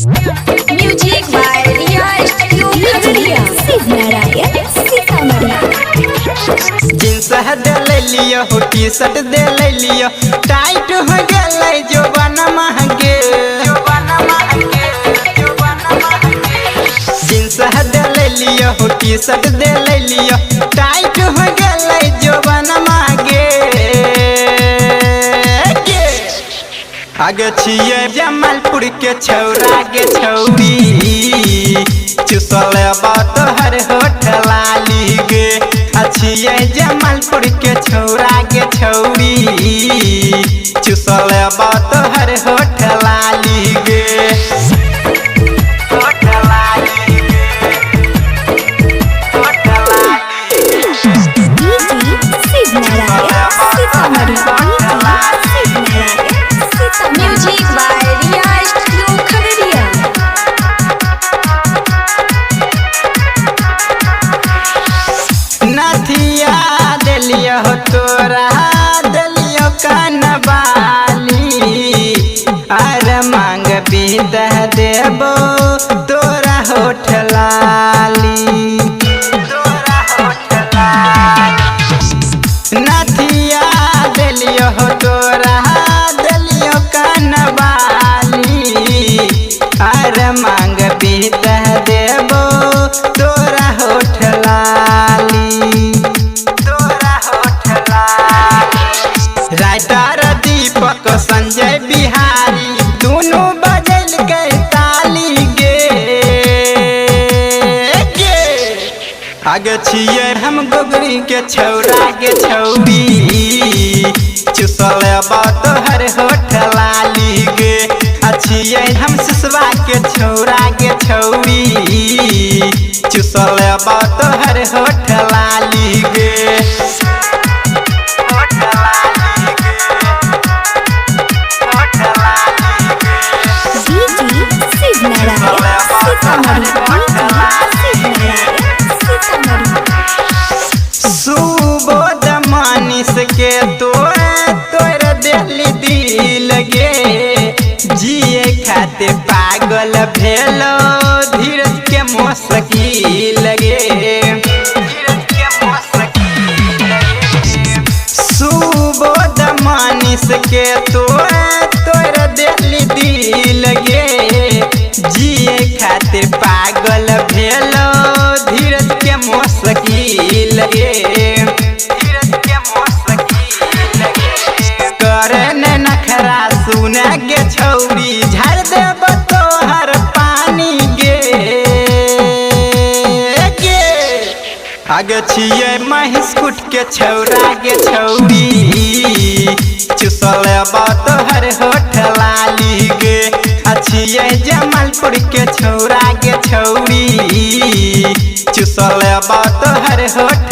Music by Riya studio Khagaria Shivnarayan Sitamarhi. Jeans दे ले लियो हो टी शर्ट दे ले लियो टाइट हो गेलै जोबाना महगे जींस दे ले लियो हो टी शर्ट दे ले लियो टाइट हो गेलै जोबाना महगे आगे छिए जमालपुर के छौरा गे छौरी चुसल बात हर होठलाली गे छिए जमालपुर के छौरा गे छौरी चुसल बात हर होठलाली गे music by Riya studio Khagaria. नथिया दिलियो हो तोरा दिलियो कनबाली अरे मांग बीत देबो तोरा होठलाली नथिया दिलियो हो तोरा दिलियो कनबाली अरे मांग बीत देबो तोरा होठलाली राइटर दीपक संजय बिहारी दोनों बजल के ताली गे आगे छिए हम गोगरी के छौरा गे छौरी चुसल बात हर होठलाली गे छिए हम सिसवा के छौरा गे छौरी चुसल बात हर होठलाली गे सुबोध मानिस के तोर दिल्ली दिल गे जिए खाते पागल भेलो धीरज के मोसकी लगे सुबोध मानिस के तोर दिल्ली दिल गे जिए खाते पागल भेलो धीरज के मोसकी लगे करे नखरा सुन गे छौरी झाड़ देब तोहर पानी गे आगे छिए महिषकुट के छौरा गे छौरी चुसल बात हर होठलाली गे छिए जमालपुर के छौरा गे छौरी चुसल बात हर होठ